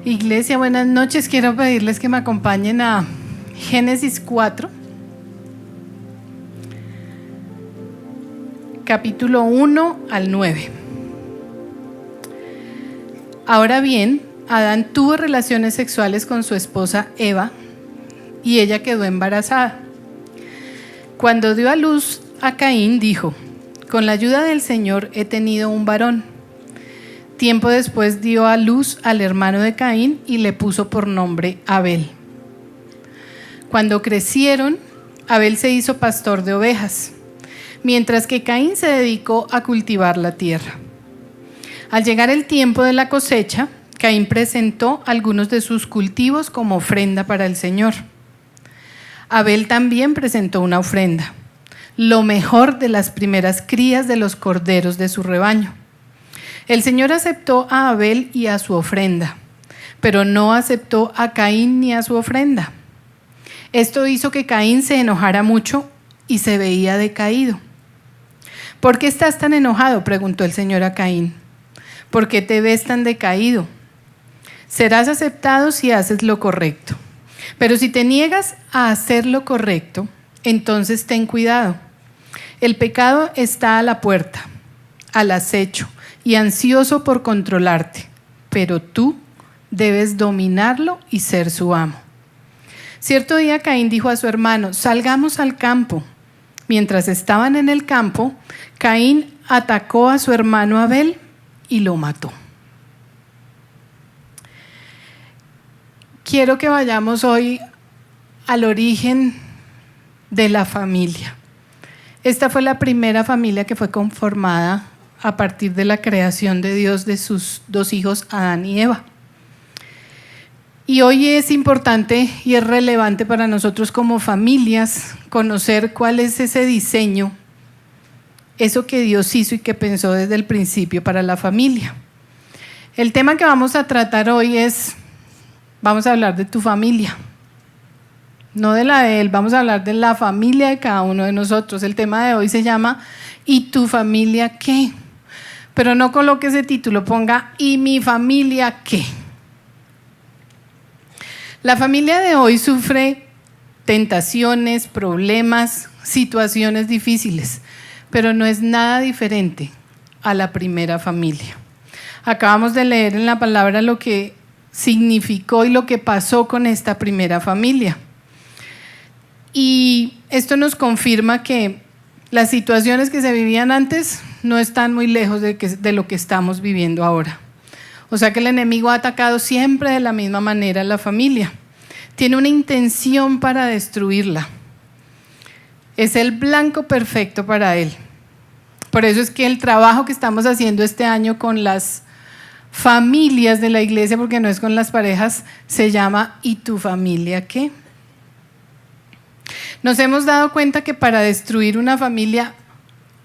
Iglesia, buenas noches. Quiero pedirles que me acompañen a Génesis 4, capítulo 1 al 9. Ahora bien, Adán tuvo relaciones sexuales con su esposa Eva y ella quedó embarazada. Cuando dio a luz a Caín, dijo: con la ayuda del Señor he tenido un varón. Tiempo después dio a luz al hermano de Caín y le puso por nombre Abel. Cuando crecieron, Abel se hizo pastor de ovejas, mientras que Caín se dedicó a cultivar la tierra. Al llegar el tiempo de la cosecha, Caín presentó algunos de sus cultivos como ofrenda para el Señor. Abel también presentó una ofrenda, lo mejor de las primeras crías de los corderos de su rebaño. El Señor aceptó a Abel y a su ofrenda, pero no aceptó a Caín ni a su ofrenda. Esto hizo que Caín se enojara mucho y se veía decaído. ¿Por qué estás tan enojado?, preguntó el Señor a Caín. ¿Por qué te ves tan decaído? Serás aceptado si haces lo correcto. Pero si te niegas a hacer lo correcto, entonces ten cuidado. El pecado está a la puerta, al acecho y ansioso por controlarte, pero tú debes dominarlo y ser su amo. Cierto día Caín dijo a su hermano: salgamos al campo. Mientras estaban en el campo, Caín atacó a su hermano Abel y lo mató. Quiero que vayamos hoy al origen de la familia. Esta fue la primera familia que fue conformada a partir de la creación de Dios de sus dos hijos, Adán y Eva. Y hoy es importante y es relevante para nosotros como familias conocer cuál es ese diseño, eso que Dios hizo y que pensó desde el principio para la familia. El tema que vamos a tratar hoy vamos a hablar de tu familia, no de la de él, vamos a hablar de la familia de cada uno de nosotros. El tema de hoy se llama ¿y tu familia qué? Pero no coloque ese título, ponga ¿y mi familia qué? La familia de hoy sufre tentaciones, problemas, situaciones difíciles, pero no es nada diferente a la primera familia. Acabamos de leer en la palabra lo que significó y lo que pasó con esta primera familia. Y esto nos confirma que las situaciones que se vivían antes no están muy lejos de lo que estamos viviendo ahora. O sea que el enemigo ha atacado siempre de la misma manera a la familia. Tiene una intención para destruirla. Es el blanco perfecto para él. Por eso es que el trabajo que estamos haciendo este año con las familias de la iglesia, porque no es con las parejas, se llama ¿y tu familia qué? Nos hemos dado cuenta que para destruir una familia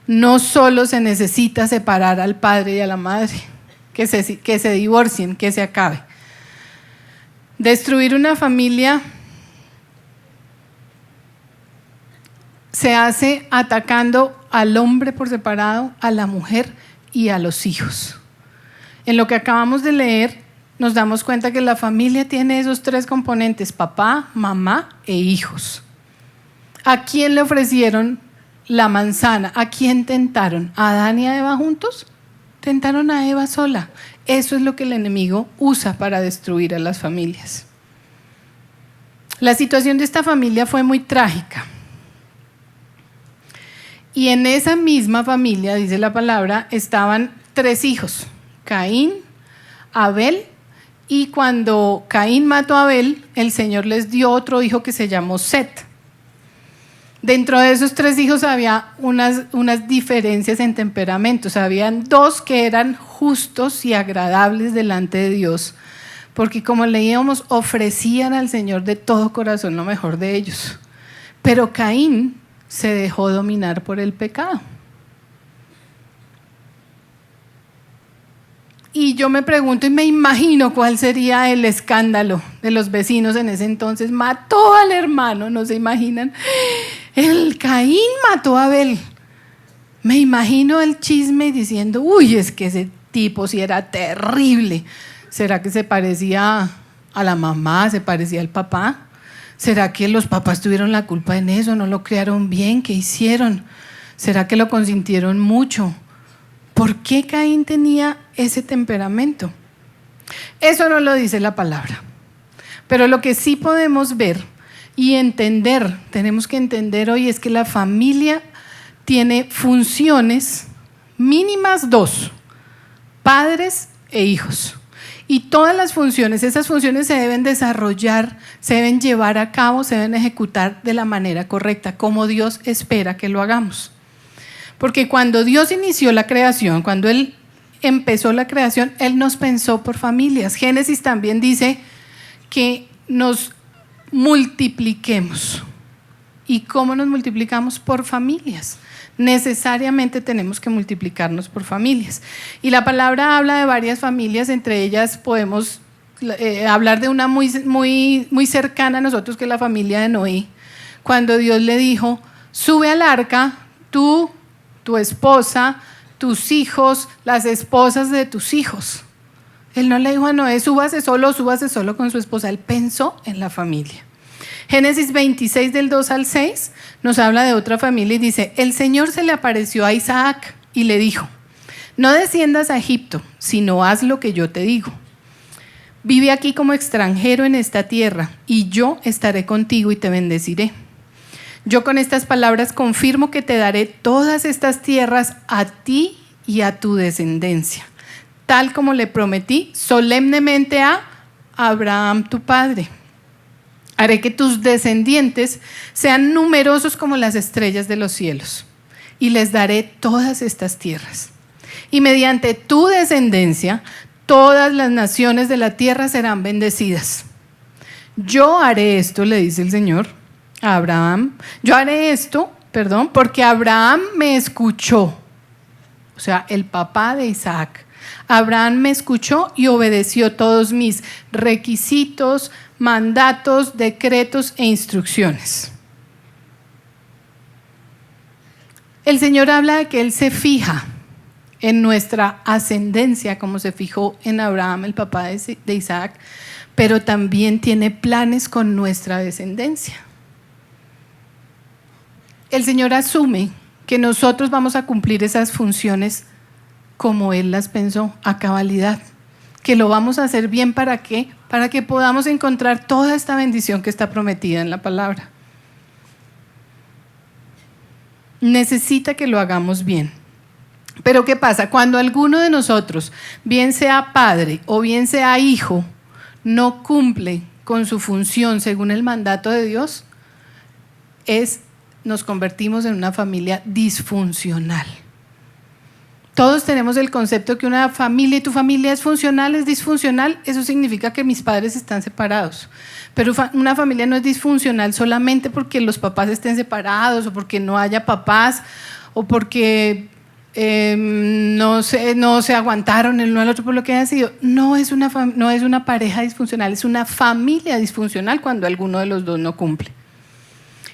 no solo se necesita separar al padre y a la madre, que se divorcien, que se acabe. Destruir una familia se hace atacando al hombre por separado, a la mujer y a los hijos. En lo que acabamos de leer, nos damos cuenta que la familia tiene esos tres componentes: papá, mamá e hijos. ¿A quién le ofrecieron la manzana? ¿A quién tentaron? ¿A Adán y a Eva juntos? Tentaron a Eva sola. Eso es lo que el enemigo usa para destruir a las familias. La situación de esta familia fue muy trágica. Y en esa misma familia, dice la palabra, estaban tres hijos: Caín, Abel, y cuando Caín mató a Abel, el Señor les dio otro hijo que se llamó Set. Dentro de esos tres hijos había unas diferencias en temperamentos. Habían dos que eran justos y agradables delante de Dios, porque como leíamos, ofrecían al Señor de todo corazón lo mejor de ellos. Pero Caín se dejó dominar por el pecado. Y yo me pregunto y me imagino cuál sería el escándalo de los vecinos en ese entonces. Mató al hermano, ¿no se imaginan? El Caín mató a Abel. Me imagino el chisme diciendo: uy, es que ese tipo sí era terrible. ¿Será que se parecía a la mamá, se parecía al papá? ¿Será que los papás tuvieron la culpa en eso? ¿No lo criaron bien? ¿Qué hicieron? ¿Será que lo consintieron mucho? ¿Por qué Caín tenía ese temperamento? Eso no lo dice la palabra. Pero lo que sí podemos ver y entender, tenemos que entender hoy, es que la familia tiene funciones mínimas dos: padres e hijos. Y todas las funciones, esas funciones se deben desarrollar, se deben llevar a cabo, se deben ejecutar de la manera correcta, como Dios espera que lo hagamos. Porque cuando Dios inició la creación, cuando Él empezó la creación, Él nos pensó por familias. Génesis también dice que nos multipliquemos. ¿Y cómo nos multiplicamos? Por familias. Necesariamente tenemos que multiplicarnos por familias. Y la palabra habla de varias familias, entre ellas podemos hablar de una muy cercana a nosotros, que es la familia de Noé. Cuando Dios le dijo: sube al arca, tú, tu esposa, tus hijos, las esposas de tus hijos. Él no le dijo a Noé: súbase solo con su esposa. Él pensó en la familia. Génesis 26 del 2 al 6 nos habla de otra familia y dice: el Señor se le apareció a Isaac y le dijo: no desciendas a Egipto, sino haz lo que yo te digo. Vive aquí como extranjero en esta tierra y yo estaré contigo y te bendeciré. Yo con estas palabras confirmo que te daré todas estas tierras a ti y a tu descendencia, tal como le prometí solemnemente a Abraham tu padre. Haré que tus descendientes sean numerosos como las estrellas de los cielos, y les daré todas estas tierras. Y mediante tu descendencia, todas las naciones de la tierra serán bendecidas. Yo haré esto, le dice el Señor a Abraham. Yo haré esto, porque Abraham me escuchó. O sea, el papá de Isaac. Abraham me escuchó y obedeció todos mis requisitos, mandatos, decretos e instrucciones. El Señor habla de que Él se fija en nuestra ascendencia, como se fijó en Abraham, el papá de Isaac, pero también tiene planes con nuestra descendencia. El Señor asume que nosotros vamos a cumplir esas funciones como Él las pensó, a cabalidad. Que lo vamos a hacer bien, ¿para qué? Para que podamos encontrar toda esta bendición que está prometida en la palabra. Necesita que lo hagamos bien. Pero ¿qué pasa? Cuando alguno de nosotros, bien sea padre o bien sea hijo, no cumple con su función según el mandato de Dios, nos convertimos en una familia disfuncional. Todos tenemos el concepto que una familia, y tu familia es funcional, es disfuncional, eso significa que mis padres están separados. Pero una familia no es disfuncional solamente porque los papás estén separados, o porque no haya papás, o porque no se aguantaron el uno al otro por lo que haya sido. No es una pareja disfuncional, es una familia disfuncional cuando alguno de los dos no cumple.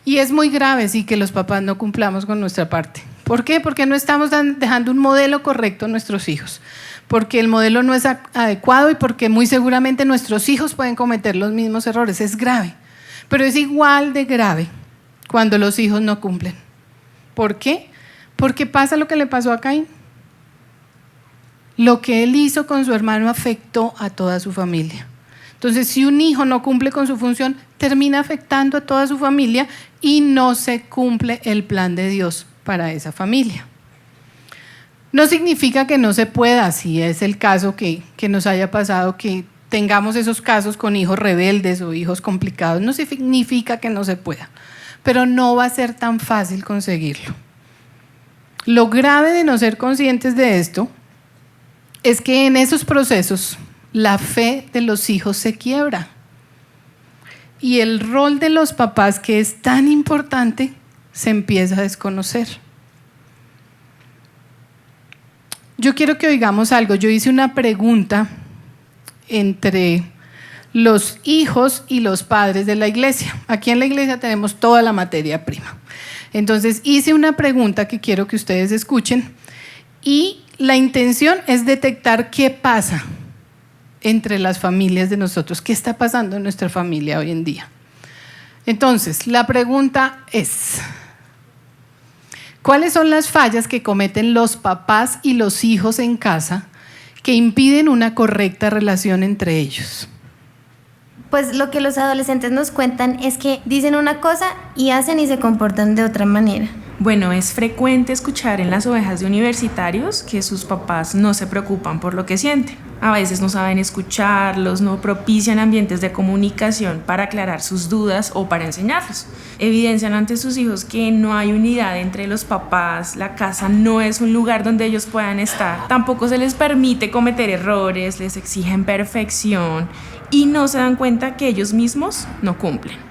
Y es muy grave, sí, que los papás no cumplamos con nuestra parte. ¿Por qué? Porque no estamos dejando un modelo correcto a nuestros hijos. Porque el modelo no es adecuado y porque muy seguramente nuestros hijos pueden cometer los mismos errores. Es grave. Pero es igual de grave cuando los hijos no cumplen. ¿Por qué? Porque pasa lo que le pasó a Caín. Lo que él hizo con su hermano afectó a toda su familia. Entonces, si un hijo no cumple con su función, termina afectando a toda su familia y no se cumple el plan de Dios para esa familia. No significa que no se pueda, si es el caso que nos haya pasado, que tengamos esos casos con hijos rebeldes o hijos complicados, no significa que no se pueda, pero no va a ser tan fácil conseguirlo. Lo grave de no ser conscientes de esto es que en esos procesos la fe de los hijos se quiebra y el rol de los papás, que es tan importante, se empieza a desconocer. Yo quiero que oigamos algo. Yo hice una pregunta entre los hijos y los padres de la iglesia. Aquí en la iglesia tenemos toda la materia prima. Entonces hice una pregunta que quiero que ustedes escuchen y la intención es detectar qué pasa entre las familias de nosotros. ¿Qué está pasando en nuestra familia hoy en día? Entonces, la pregunta es, ¿cuáles son las fallas que cometen los papás y los hijos en casa que impiden una correcta relación entre ellos? Pues lo que los adolescentes nos cuentan es que dicen una cosa y hacen y se comportan de otra manera. Bueno, es frecuente escuchar en las ovejas de universitarios que sus papás no se preocupan por lo que sienten. A veces no saben escucharlos, no propician ambientes de comunicación para aclarar sus dudas o para enseñarlos. Evidencian ante sus hijos que no hay unidad entre los papás, la casa no es un lugar donde ellos puedan estar. Tampoco se les permite cometer errores, les exigen perfección y no se dan cuenta que ellos mismos no cumplen.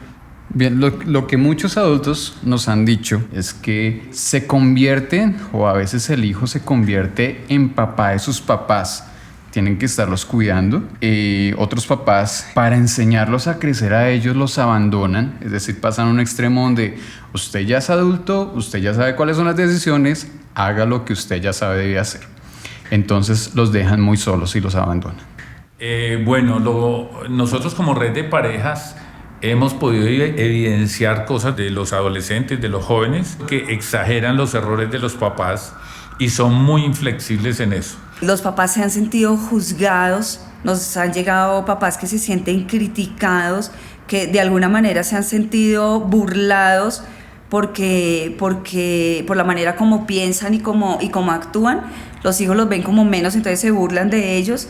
Bien, lo que muchos adultos nos han dicho es que se convierten, o a veces el hijo se convierte en papá de sus papás. Tienen que estarlos cuidando. Otros papás, para enseñarlos a crecer a ellos, los abandonan. Es decir, pasan a un extremo donde usted ya es adulto, usted ya sabe cuáles son las decisiones, haga lo que usted ya sabe debe hacer. Entonces los dejan muy solos y los abandonan. Nosotros como red de parejas hemos podido evidenciar cosas de los adolescentes, de los jóvenes, que exageran los errores de los papás y son muy inflexibles en eso. Los papás se han sentido juzgados, nos han llegado papás que se sienten criticados, que de alguna manera se han sentido burlados por la manera como piensan y cómo actúan. Los hijos los ven como menos, entonces se burlan de ellos.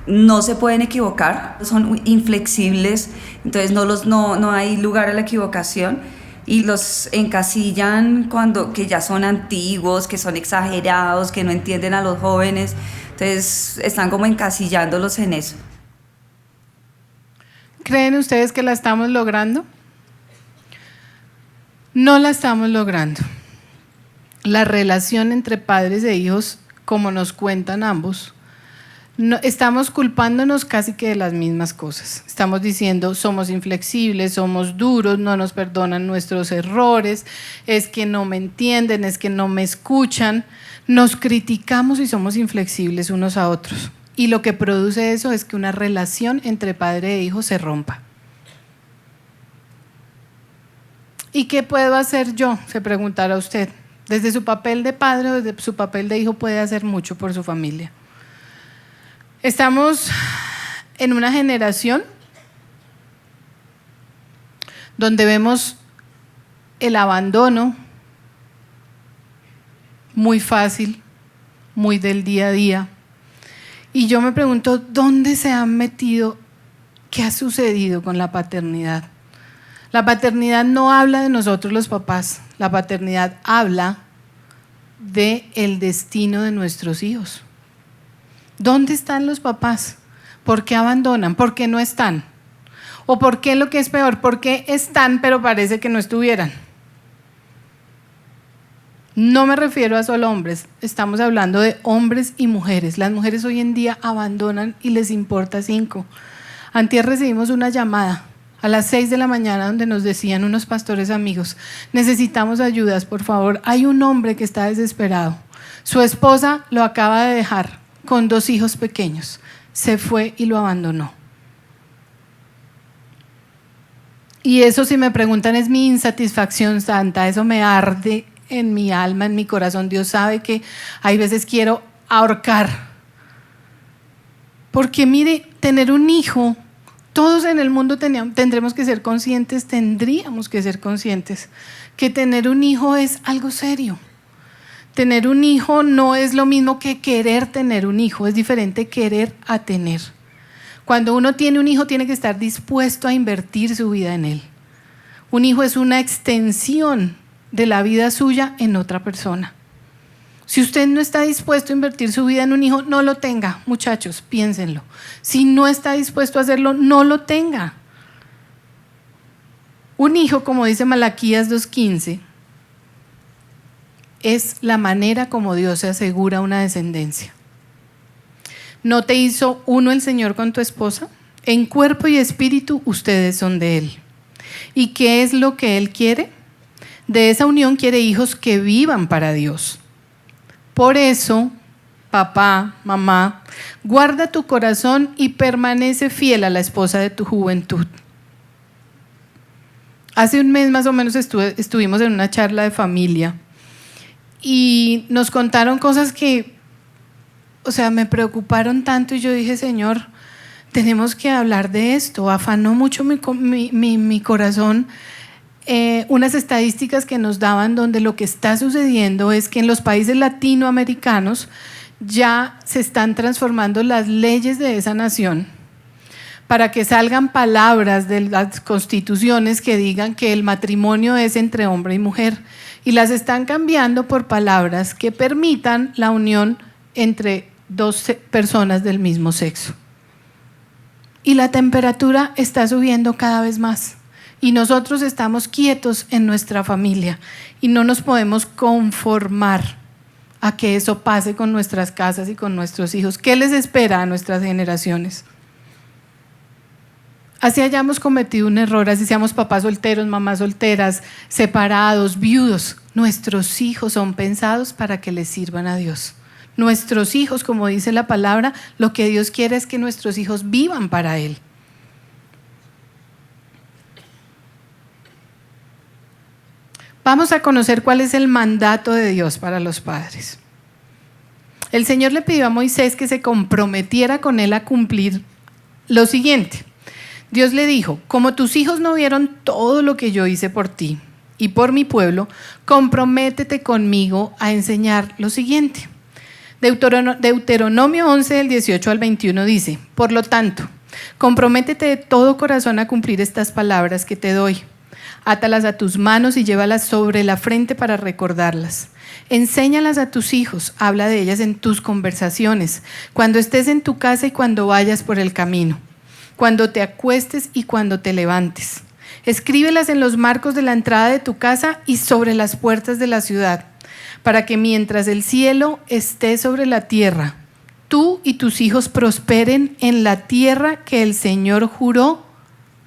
No se pueden equivocar, son inflexibles, entonces no hay lugar a la equivocación y los encasillan que ya son antiguos, que son exagerados, que no entienden a los jóvenes, entonces están como encasillándolos en eso. ¿Creen ustedes que la estamos logrando? No la estamos logrando. La relación entre padres e hijos, como nos cuentan ambos, no, estamos culpándonos casi que de las mismas cosas. Estamos diciendo somos inflexibles, somos duros, no nos perdonan nuestros errores, es que no me entienden, es que no me escuchan. Nos criticamos y somos inflexibles unos a otros. Y lo que produce eso es que una relación entre padre e hijo se rompa. ¿Y qué puedo hacer yo? Se preguntará usted. Desde su papel de padre o desde su papel de hijo puede hacer mucho por su familia. Estamos en una generación donde vemos el abandono muy fácil, muy del día a día. Y yo me pregunto, ¿dónde se han metido? ¿Qué ha sucedido con la paternidad? La paternidad no habla de nosotros los papás, la paternidad habla del destino de nuestros hijos. ¿Dónde están los papás? ¿Por qué abandonan? ¿Por qué no están? ¿O por qué, lo que es peor, por qué están pero parece que no estuvieran? No me refiero a solo hombres, estamos hablando de hombres y mujeres. Las mujeres hoy en día abandonan y les importa 5. Antier recibimos una llamada a las 6 de la mañana donde nos decían unos pastores amigos, necesitamos ayudas, por favor. Hay un hombre que está desesperado. Su esposa lo acaba de dejar con 2 hijos pequeños. Se fue y lo abandonó. Y eso, si me preguntan, es mi insatisfacción santa. Eso me arde en mi alma, en mi corazón. Dios sabe que hay veces quiero ahorcar. Porque mire, tener un hijo, todos en el mundo tendríamos que ser conscientes que tener un hijo es algo serio. Tener un hijo no es lo mismo que querer tener un hijo, es diferente querer a tener. Cuando uno tiene un hijo tiene que estar dispuesto a invertir su vida en él. Un hijo es una extensión de la vida suya en otra persona. Si usted no está dispuesto a invertir su vida en un hijo, no lo tenga, muchachos, piénsenlo. Si no está dispuesto a hacerlo, no lo tenga. Un hijo, como dice Malaquías 2:15, es la manera como Dios se asegura una descendencia. ¿No te hizo uno el Señor con tu esposa? En cuerpo y espíritu ustedes son de Él. ¿Y qué es lo que Él quiere? De esa unión quiere hijos que vivan para Dios. Por eso, papá, mamá, Guarda tu corazón y permanece fiel a la esposa de tu juventud. Hace un mes más o menos estuvimos en una charla de familia y nos contaron cosas que, me preocuparon tanto y yo dije, Señor, tenemos que hablar de esto. Afanó mucho mi corazón unas estadísticas que nos daban donde lo que está sucediendo es que en los países latinoamericanos ya se están transformando las leyes de esa nación para que salgan palabras de las constituciones que digan que el matrimonio es entre hombre y mujer, y las están cambiando por palabras que permitan la unión entre dos personas del mismo sexo. Y la temperatura está subiendo cada vez más y nosotros estamos quietos en nuestra familia y no nos podemos conformar a que eso pase con nuestras casas y con nuestros hijos. ¿Qué les espera a nuestras generaciones? Así hayamos cometido un error, así seamos papás solteros, mamás solteras, separados, viudos, nuestros hijos son pensados para que les sirvan a Dios. Nuestros hijos, como dice la palabra, lo que Dios quiere es que nuestros hijos vivan para Él. Vamos a conocer cuál es el mandato de Dios para los padres. El Señor le pidió a Moisés que se comprometiera con Él a cumplir lo siguiente. Dios le dijo, como tus hijos no vieron todo lo que yo hice por ti y por mi pueblo, comprométete conmigo a enseñar lo siguiente. Deuteronomio 11, del 18 al 21 dice, por lo tanto, comprométete de todo corazón a cumplir estas palabras que te doy. Átalas a tus manos y llévalas sobre la frente para recordarlas. Enséñalas a tus hijos, habla de ellas en tus conversaciones, cuando estés en tu casa y cuando vayas por el camino, cuando te acuestes y cuando te levantes. Escríbelas en los marcos de la entrada de tu casa y sobre las puertas de la ciudad, para que mientras el cielo esté sobre la tierra, tú y tus hijos prosperen en la tierra que el Señor juró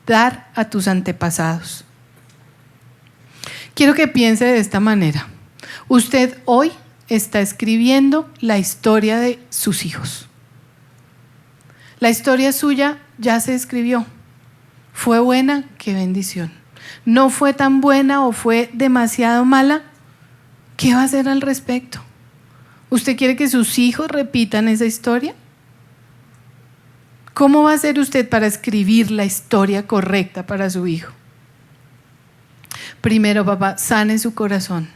dar a tus antepasados. Quiero que piense de esta manera. Usted hoy está escribiendo la historia de sus hijos. La historia suya ya se escribió. ¿Fue buena? ¡Qué bendición! ¿No fue tan buena o fue demasiado mala? ¿Qué va a hacer al respecto? ¿Usted quiere que sus hijos repitan esa historia? ¿Cómo va a hacer usted para escribir la historia correcta para su hijo? Primero, papá, sane su corazón.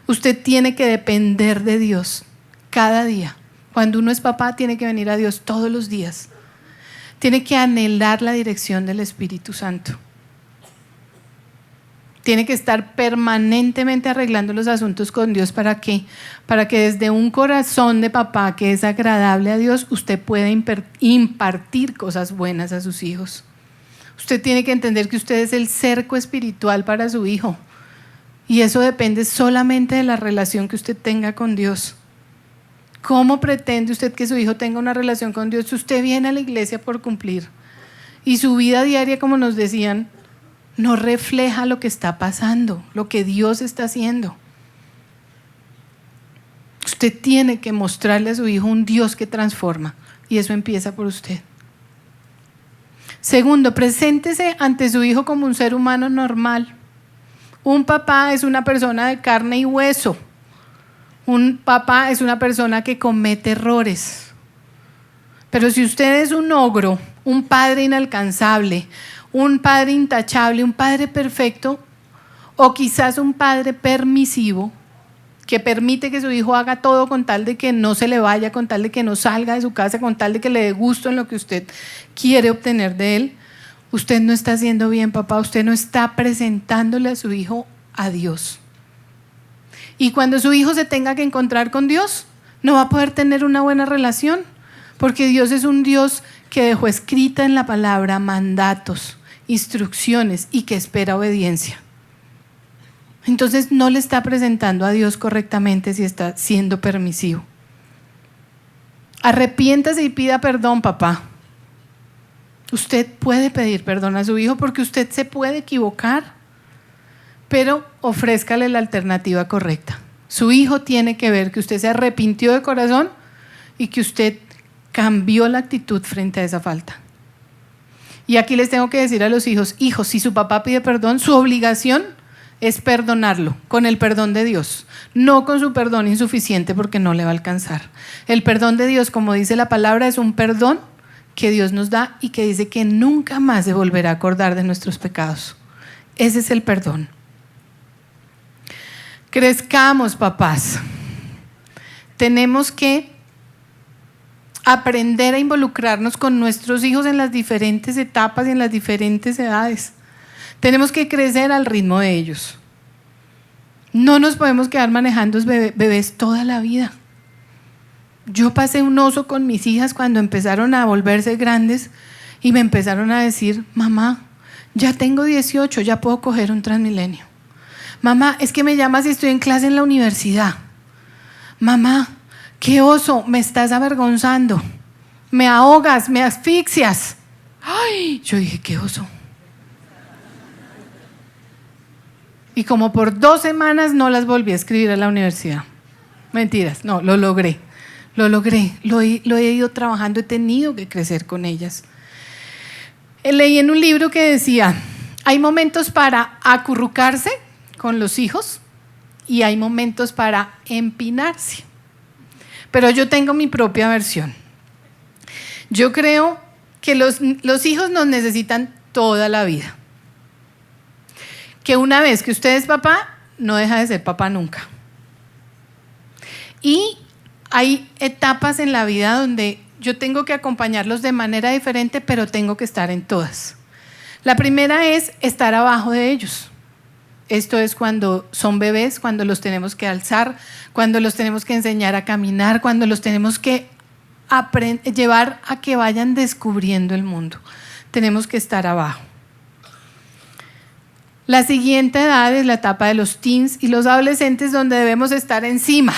Usted tiene que depender de Dios cada día. Cuando uno es papá, tiene que venir a Dios todos los días. Tiene que anhelar la dirección del Espíritu Santo. Tiene que estar permanentemente arreglando los asuntos con Dios. ¿Para qué? Para que desde un corazón de papá que es agradable a Dios, usted pueda impartir cosas buenas a sus hijos. Usted tiene que entender que usted es el cerco espiritual para su hijo. Y eso depende solamente de la relación que usted tenga con Dios. ¿Cómo pretende usted que su hijo tenga una relación con Dios si usted viene a la iglesia por cumplir? Y su vida diaria, como nos decían, no refleja lo que está pasando, lo que Dios está haciendo. Usted tiene que mostrarle a su hijo un Dios que transforma, y eso empieza por usted. Segundo, preséntese ante su hijo como un ser humano normal. Un papá es una persona de carne y hueso. Un papá es una persona que comete errores. Pero si usted es un ogro, un padre inalcanzable, un padre intachable, un padre perfecto, o quizás un padre permisivo, que permite que su hijo haga todo con tal de que no se le vaya, con tal de que no salga de su casa, con tal de que le dé gusto en lo que usted quiere obtener de él, usted no está haciendo bien, papá. Usted no está presentándole a su hijo a Dios. Y cuando su hijo se tenga que encontrar con Dios, no va a poder tener una buena relación, porque Dios es un Dios que dejó escrita en la palabra mandatos, instrucciones y que espera obediencia. Entonces no le está presentando a Dios correctamente si está siendo permisivo. Arrepiéntase y pida perdón, papá. Usted puede pedir perdón a su hijo porque usted se puede equivocar, pero ofrézcale la alternativa correcta. Su hijo tiene que ver que usted se arrepintió de corazón y que usted cambió la actitud frente a esa falta. Y aquí les tengo que decir a los hijos, hijos, si su papá pide perdón, su obligación es perdonarlo con el perdón de Dios, no con su perdón insuficiente porque no le va a alcanzar. El perdón de Dios, como dice la palabra, es un perdón que Dios nos da y que dice que nunca más se volverá a acordar de nuestros pecados. Ese es el perdón. Crezcamos, papás. Tenemos que aprender a involucrarnos con nuestros hijos en las diferentes etapas y en las diferentes edades. Tenemos que crecer al ritmo de ellos. No nos podemos quedar manejando bebés toda la vida. Yo pasé un oso con mis hijas cuando empezaron a volverse grandes y me empezaron a decir, mamá, ya tengo 18, ya puedo coger un Transmilenio. Mamá, es que me llamas si estoy en clase en la universidad. Mamá, qué oso, me estás avergonzando, me ahogas, me asfixias. Ay, yo dije, qué oso. Y como por 2 semanas no las volví a escribir a la universidad. Mentiras, no, lo logré, lo he ido trabajando, he tenido que crecer con ellas. Leí en un libro que decía, hay momentos para acurrucarse con los hijos y hay momentos para empinarse. Pero yo tengo mi propia versión. Yo creo que los hijos nos necesitan toda la vida. Que una vez que usted es papá, no deja de ser papá nunca. Y hay etapas en la vida donde yo tengo que acompañarlos de manera diferente, pero tengo que estar en todas. La primera es estar abajo de ellos. Esto es cuando son bebés, cuando los tenemos que alzar, cuando los tenemos que enseñar a caminar, cuando los tenemos que llevar a que vayan descubriendo el mundo. Tenemos que estar abajo. La siguiente edad es la etapa de los teens y los adolescentes, donde debemos estar encima.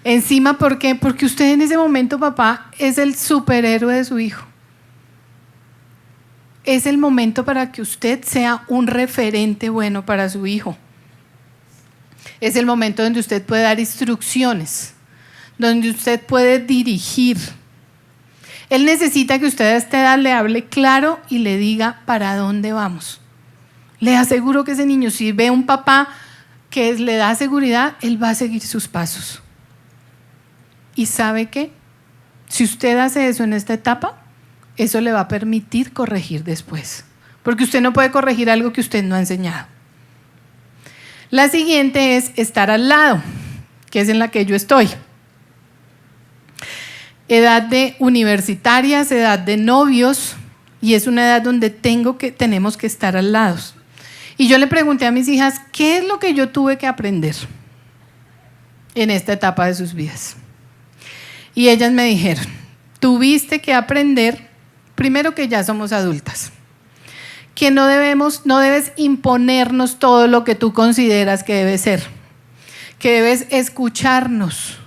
Encima, ¿por qué? Porque usted en ese momento, papá, es el superhéroe de su hijo. Es el momento para que usted sea un referente bueno para su hijo. Es el momento donde usted puede dar instrucciones, donde usted puede dirigir. Él necesita que usted a esta edad le hable claro y le diga para dónde vamos. Le aseguro que ese niño, si ve a un papá que le da seguridad, él va a seguir sus pasos. ¿Y sabe qué? Si usted hace eso en esta etapa, eso le va a permitir corregir después. Porque usted no puede corregir algo que usted no ha enseñado. La siguiente es estar al lado, que es en la que yo estoy. Edad de universitarias, edad de novios, y es una edad donde tenemos que estar al lado. Y yo le pregunté a mis hijas, ¿qué es lo que yo tuve que aprender en esta etapa de sus vidas? Y ellas me dijeron, tuviste que aprender, primero, que ya somos adultas, que no debes imponernos todo lo que tú consideras que debe ser, que debes escucharnos,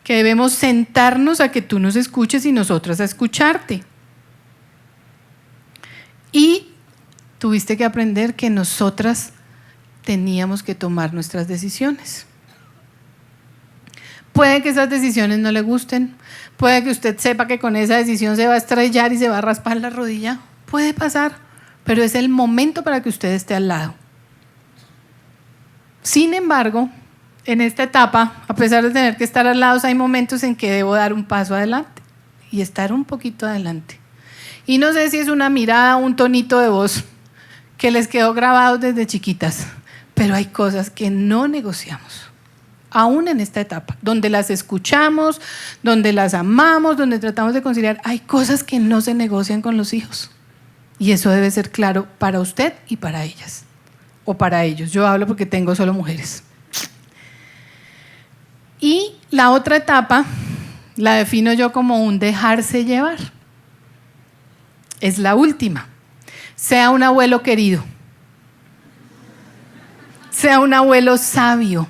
que debemos sentarnos a que tú nos escuches y nosotras a escucharte. Y tuviste que aprender que nosotras teníamos que tomar nuestras decisiones. Puede que esas decisiones no le gusten, puede que usted sepa que con esa decisión se va a estrellar y se va a raspar la rodilla, puede pasar, pero es el momento para que usted esté al lado. Sin embargo, en esta etapa, a pesar de tener que estar al lado, hay momentos en que debo dar un paso adelante y estar un poquito adelante. Y no sé si es una mirada o un tonito de voz que les quedó grabado desde chiquitas, pero hay cosas que no negociamos, aún en esta etapa, donde las escuchamos, donde las amamos, donde tratamos de conciliar, hay cosas que no se negocian con los hijos. Y eso debe ser claro para usted y para ellas, o para ellos. Yo hablo porque tengo solo mujeres. Y la otra etapa la defino yo como un dejarse llevar. Es la última. Sea un abuelo querido, sea un abuelo sabio,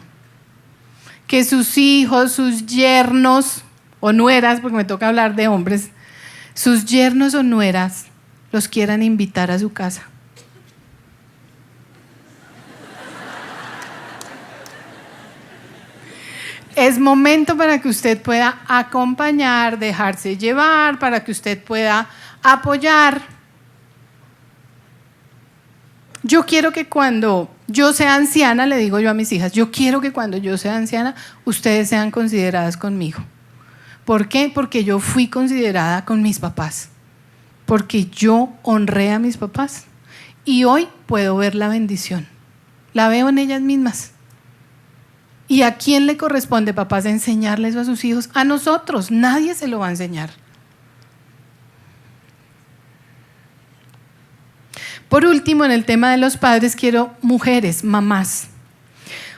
que sus hijos, sus yernos o nueras, porque me toca hablar de hombres, sus yernos o nueras los quieran invitar a su casa. Es momento para que usted pueda acompañar, dejarse llevar, para que usted pueda apoyar. Yo quiero que cuando yo sea anciana, le digo yo a mis hijas, yo quiero que cuando yo sea anciana, ustedes sean consideradas conmigo. ¿Por qué? Porque yo fui considerada con mis papás. Porque yo honré a mis papás. Y hoy puedo ver la bendición. La veo en ellas mismas. ¿Y a quién le corresponde, papás, enseñarles a sus hijos? A nosotros. Nadie se lo va a enseñar. Por último, en el tema de los padres, quiero mujeres, mamás.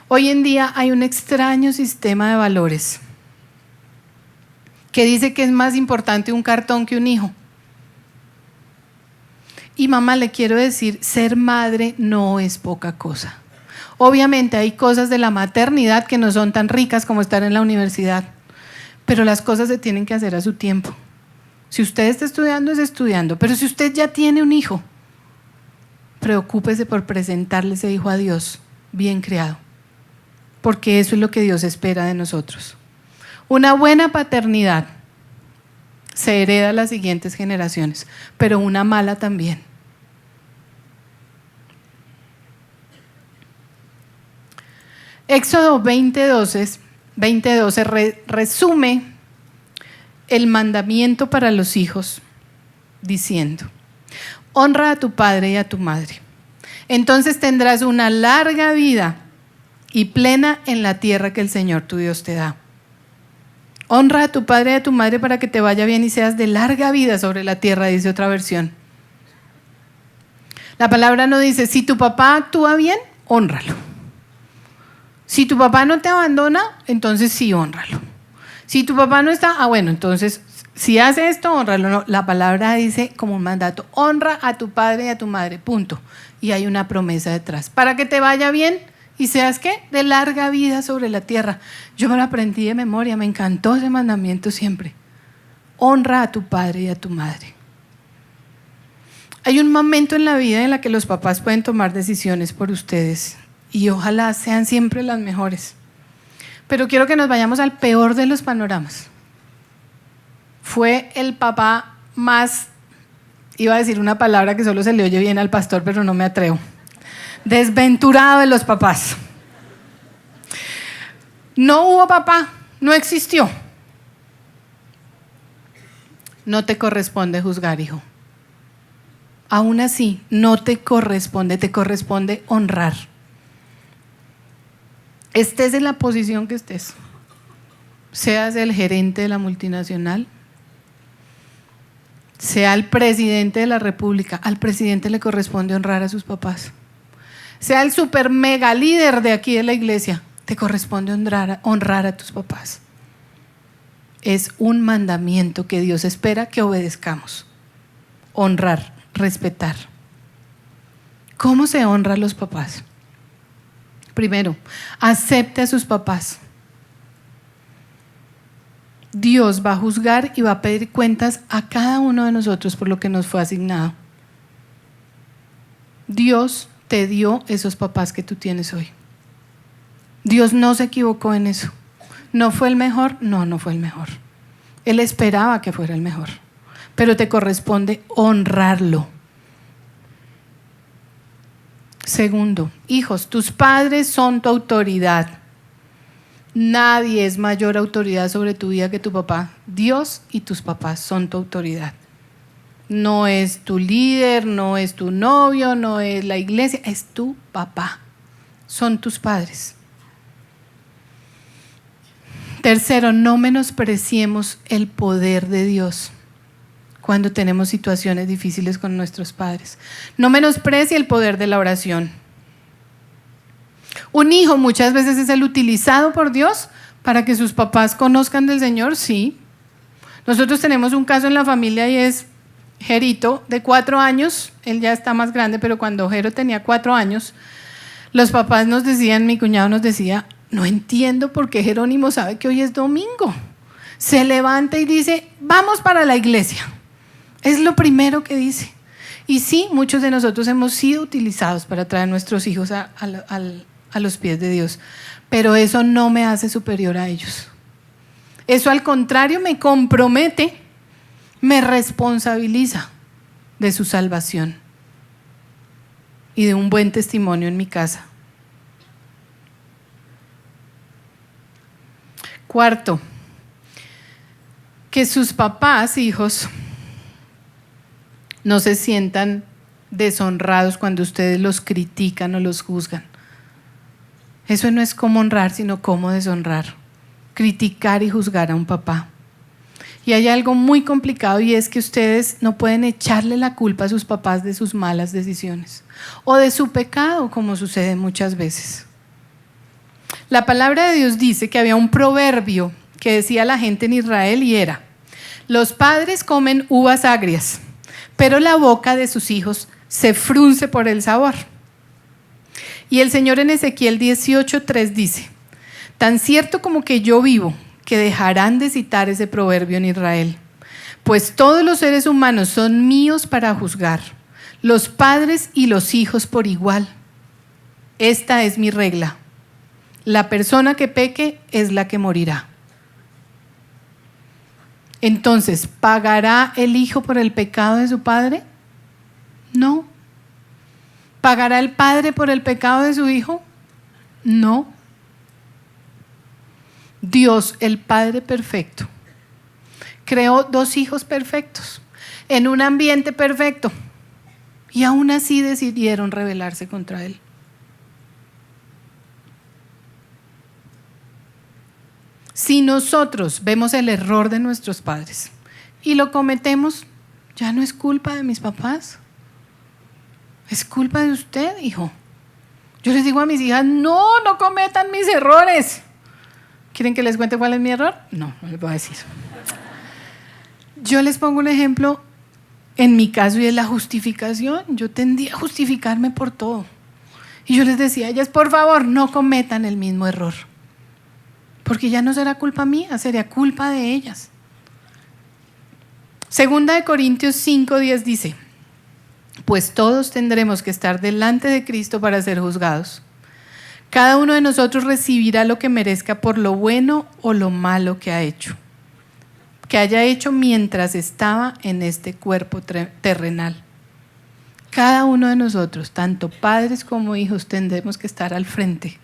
Hoy en día hay un extraño sistema de valores que dice que es más importante un cartón que un hijo. Y mamá, le quiero decir, ser madre no es poca cosa. Obviamente hay cosas de la maternidad que no son tan ricas como estar en la universidad, pero las cosas se tienen que hacer a su tiempo. Si usted está estudiando, es estudiando, pero si usted ya tiene un hijo, preocúpese por presentarle ese hijo a Dios bien criado, porque eso es lo que Dios espera de nosotros. Una buena paternidad se hereda a las siguientes generaciones, pero una mala también. Éxodo 20:12 resume el mandamiento para los hijos diciendo: honra a tu padre y a tu madre, entonces tendrás una larga vida y plena en la tierra que el Señor tu Dios te da. Honra a tu padre y a tu madre para que te vaya bien y seas de larga vida sobre la tierra, dice otra versión. La palabra no dice, si tu papá actúa bien, hónralo. Si tu papá no te abandona, entonces sí, hónralo. Si tu papá no está, bueno, entonces si hace esto, hónralo. No, la palabra dice como un mandato, honra a tu padre y a tu madre, punto. Y hay una promesa detrás, para que te vaya bien y seas, ¿qué? De larga vida sobre la tierra. Yo me lo aprendí de memoria, me encantó ese mandamiento siempre. Honra a tu padre y a tu madre. Hay un momento en la vida en la que los papás pueden tomar decisiones por ustedes y ojalá sean siempre las mejores. Pero quiero que nos vayamos al peor de los panoramas. Fue el papá más, iba a decir una palabra que solo se le oye bien al pastor, pero no me atrevo, desventurado de los papás. No hubo papá, no existió. No te corresponde juzgar, hijo. Aún así, no te corresponde honrar. Estés en la posición que estés, seas el gerente de la multinacional, sea el presidente de la república, al presidente le corresponde honrar a sus papás. Sea el super mega líder de aquí de la iglesia, te corresponde honrar a tus papás. Es un mandamiento que Dios espera que obedezcamos. Honrar, respetar. ¿Cómo se honra a los papás? Primero, acepte a sus papás. Dios va a juzgar y va a pedir cuentas a cada uno de nosotros por lo que nos fue asignado. Dios te dio esos papás que tú tienes hoy. Dios no se equivocó en eso. ¿No fue el mejor? No, no fue el mejor. Él esperaba que fuera el mejor, pero te corresponde honrarlo. Segundo, hijos, tus padres son tu autoridad. Nadie es mayor autoridad sobre tu vida que tu papá. Dios y tus papás son tu autoridad. No es tu líder, no es tu novio, no es la iglesia, es tu papá. Son tus padres. Tercero, no menospreciemos el poder de Dios cuando tenemos situaciones difíciles con nuestros padres. No menosprecie el poder de la oración. Un hijo muchas veces es el utilizado por Dios para que sus papás conozcan del Señor, sí. Nosotros tenemos un caso en la familia y es Jerito, de 4 años, él ya está más grande, pero cuando Jero tenía 4 años, los papás nos decían, mi cuñado nos decía, no entiendo por qué Jerónimo sabe que hoy es domingo. Se levanta y dice, vamos para la iglesia. Es lo primero que dice. Y sí, muchos de nosotros hemos sido utilizados para traer a nuestros hijos a los pies de Dios. pero eso no me hace superior a ellos. Eso al contrario me compromete, me responsabiliza de su salvación y de un buen testimonio en mi casa. Cuarto, que sus papás, hijos, no se sientan deshonrados cuando ustedes los critican o los juzgan. Eso no es cómo honrar, sino cómo deshonrar. Criticar y juzgar a un papá. Y hay algo muy complicado, y es que ustedes no pueden echarle la culpa a sus papás de sus malas decisiones o de su pecado, como sucede muchas veces. La palabra de Dios dice que había un proverbio que decía la gente en Israel, y era: los padres comen uvas agrias, pero la boca de sus hijos se frunce por el sabor. Y el Señor en Ezequiel 18:3 dice: tan cierto como que yo vivo, que dejarán de citar ese proverbio en Israel, pues todos los seres humanos son míos para juzgar, los padres y los hijos por igual. Esta es mi regla: la persona que peque es la que morirá. Entonces, ¿pagará el hijo por el pecado de su padre? No. ¿Pagará el padre por el pecado de su hijo? No. Dios, el Padre perfecto, creó dos hijos perfectos en un ambiente perfecto, y aún así decidieron rebelarse contra Él. Si nosotros vemos el error de nuestros padres y lo cometemos, ya no es culpa de mis papás, es culpa de usted, hijo. Yo les digo a mis hijas: no cometan mis errores. ¿Quieren que les cuente cuál es mi error? No les voy a decir. Yo les pongo un ejemplo en mi caso, y es la justificación. Yo tendía a justificarme por todo. Y yo les decía a ellas: por favor, no cometan el mismo error. Porque ya no será culpa mía, sería culpa de ellas. Segunda de Corintios 5:10 dice: pues todos tendremos que estar delante de Cristo para ser juzgados. Cada uno de nosotros recibirá lo que merezca por lo bueno o lo malo que haya hecho mientras estaba en este cuerpo terrenal. Cada uno de nosotros, tanto padres como hijos, tendremos que estar al frente,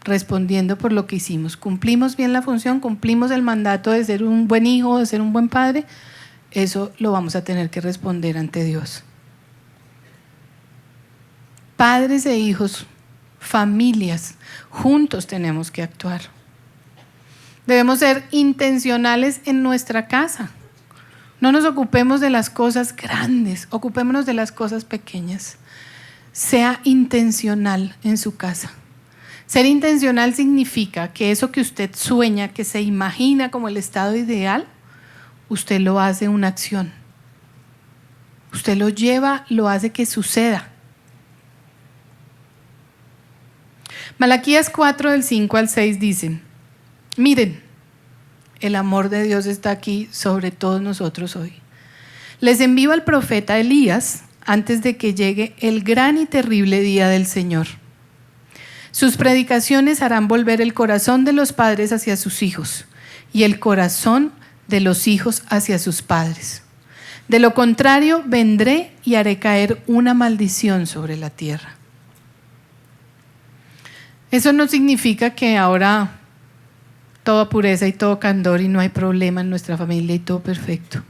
respondiendo por lo que hicimos. ¿Cumplimos bien la función? ¿Cumplimos el mandato de ser un buen hijo, de ser un buen padre? Eso lo vamos a tener que responder ante Dios. Padres e hijos, familias, juntos tenemos que actuar. Debemos ser intencionales en nuestra casa. No nos ocupemos de las cosas grandes, ocupémonos de las cosas pequeñas. Sea intencional en su casa. Ser intencional significa que eso que usted sueña, que se imagina como el estado ideal, usted lo hace una acción. Usted lo lleva, lo hace que suceda. Malaquías 4, del 5 al 6 dice: miren, el amor de Dios está aquí sobre todos nosotros hoy. Les envío al profeta Elías antes de que llegue el gran y terrible día del Señor. Sus predicaciones harán volver el corazón de los padres hacia sus hijos y el corazón de los hijos hacia sus padres. De lo contrario, vendré y haré caer una maldición sobre la tierra. Eso no significa que ahora toda pureza y todo candor y no hay problema en nuestra familia y todo perfecto.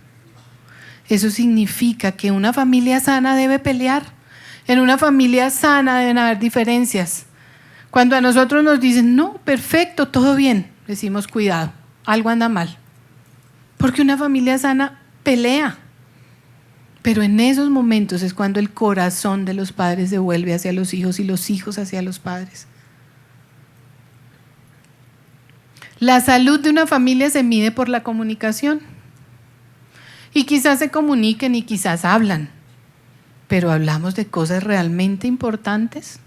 Eso significa que una familia sana debe pelear. En una familia sana deben haber diferencias. Cuando a nosotros nos dicen: no, perfecto, todo bien, decimos: cuidado, algo anda mal. Porque una familia sana pelea. Pero en esos momentos es cuando el corazón de los padres se vuelve hacia los hijos y los hijos hacia los padres. La salud de una familia se mide por la comunicación. Y quizás se comuniquen y quizás hablan, pero ¿hablamos de cosas realmente importantes?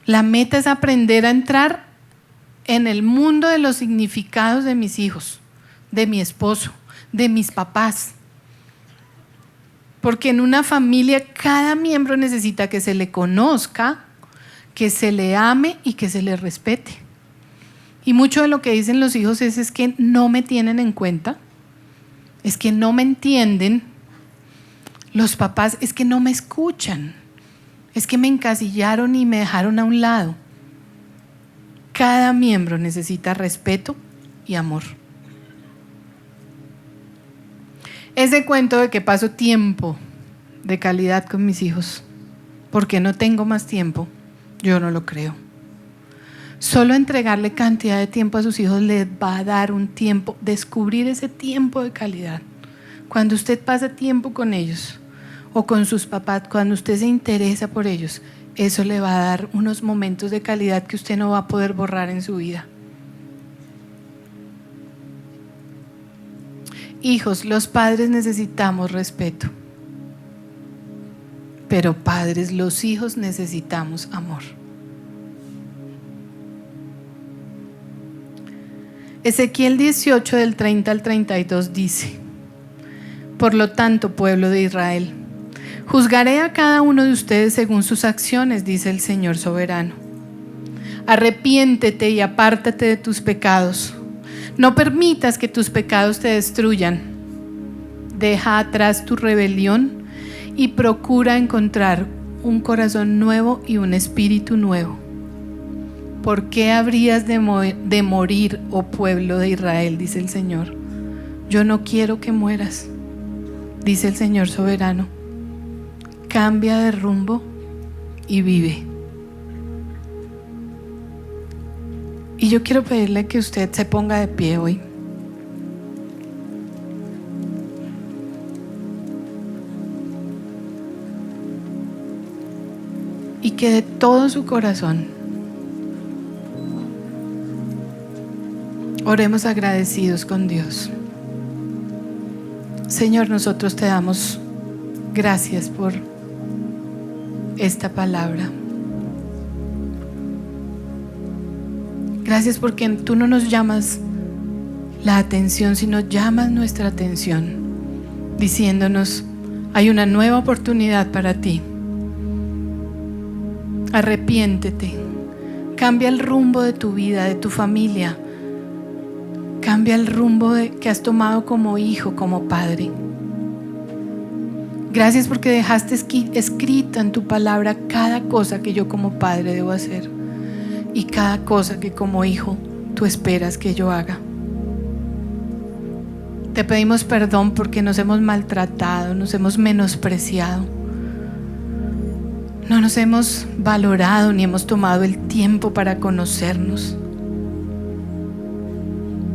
La meta es aprender a entrar en el mundo de los significados de mis hijos, de mi esposo, de mis papás. Porque en una familia cada miembro necesita que se le conozca, que se le ame y que se le respete. Y mucho de lo que dicen los hijos es que no me tienen en cuenta, es que no me entienden. Los papás es que no me escuchan, es que me encasillaron y me dejaron a un lado. Cada miembro necesita respeto y amor. Ese cuento de que paso tiempo de calidad con mis hijos porque no tengo más tiempo, yo no lo creo. Solo entregarle cantidad de tiempo a sus hijos les va a dar un tiempo, descubrir ese tiempo de calidad. Cuando usted pasa tiempo con ellos o con sus papás, cuando usted se interesa por ellos, eso le va a dar unos momentos de calidad que usted no va a poder borrar en su vida. Hijos, los padres necesitamos respeto, pero padres, los hijos necesitamos amor. Ezequiel 18 del 30 al 32 dice: por lo tanto, pueblo de Israel, juzgaré a cada uno de ustedes según sus acciones, dice el Señor soberano. Arrepiéntete y apártate de tus pecados. No permitas que tus pecados te destruyan. Deja atrás tu rebelión y procura encontrar un corazón nuevo y un espíritu nuevo. ¿Por qué habrías de morir, oh pueblo de Israel?, dice el Señor. Yo no quiero que mueras, dice el Señor soberano. Cambia de rumbo y vive. Y yo quiero pedirle que usted se ponga de pie hoy. Y que de todo su corazón oremos agradecidos con Dios. Señor, nosotros te damos gracias por esta palabra. Gracias porque tú no nos llamas la atención, sino llamas nuestra atención, diciéndonos: hay una nueva oportunidad para ti. Arrepiéntete, cambia el rumbo de tu vida, de tu familia, cambia el rumbo que has tomado como hijo, como padre. Gracias porque dejaste escrito en tu palabra cada cosa que yo como padre debo hacer y cada cosa que como hijo tú esperas que yo haga. Te pedimos perdón porque nos hemos maltratado, nos hemos menospreciado, no nos hemos valorado ni hemos tomado el tiempo para conocernos.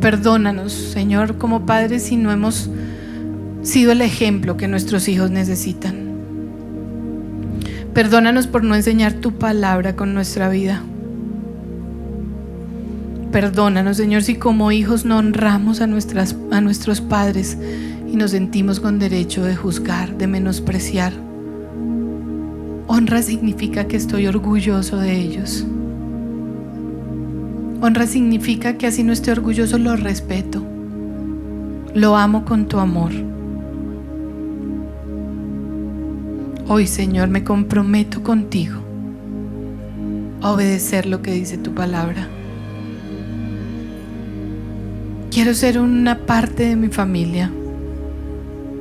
Perdónanos, Señor, como padres, si no hemos sido el ejemplo que nuestros hijos necesitan. Perdónanos por no enseñar tu palabra con nuestra vida. Perdónanos, Señor, si como hijos no honramos a nuestros padres y nos sentimos con derecho de juzgar, de menospreciar. Honra significa que estoy orgulloso de ellos. Honra significa que así no esté orgulloso, lo respeto, lo amo con tu amor. Hoy, Señor, me comprometo contigo a obedecer lo que dice tu palabra. Quiero ser una parte de mi familia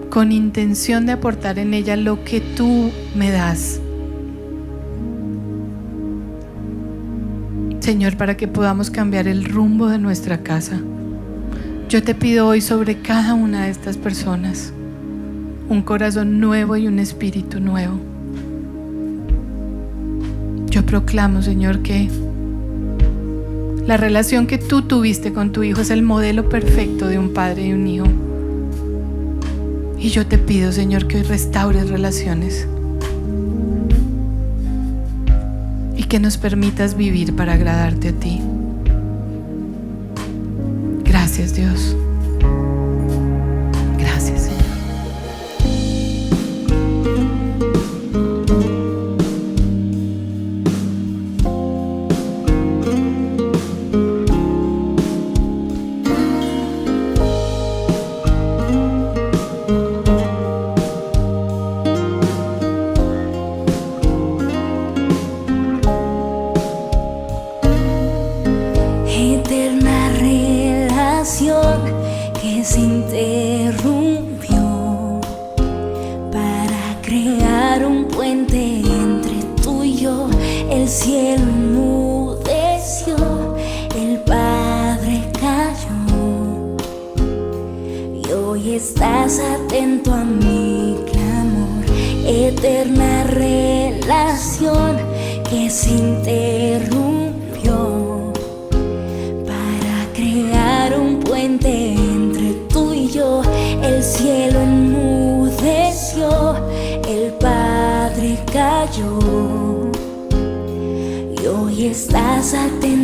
con intención de aportar en ella lo que tú me das, Señor, para que podamos cambiar el rumbo de nuestra casa. Yo te pido hoy sobre cada una de estas personas un corazón nuevo y un espíritu nuevo. Yo proclamo, Señor, que la relación que tú tuviste con tu hijo es el modelo perfecto de un padre y un hijo. Y yo te pido, Señor, que hoy restaures relaciones y que nos permitas vivir para agradarte a ti. Gracias, Dios. Gracias, Señor. que se interrumpió para crear un puente entre tú y yo. El cielo enmudeció, el Padre cayó, y hoy estás atento a mi clamor. Eterna relación que se interrumpió para crear un puente entre tú y yo. El cielo enmudeció, el Padre cayó, y hoy estás atento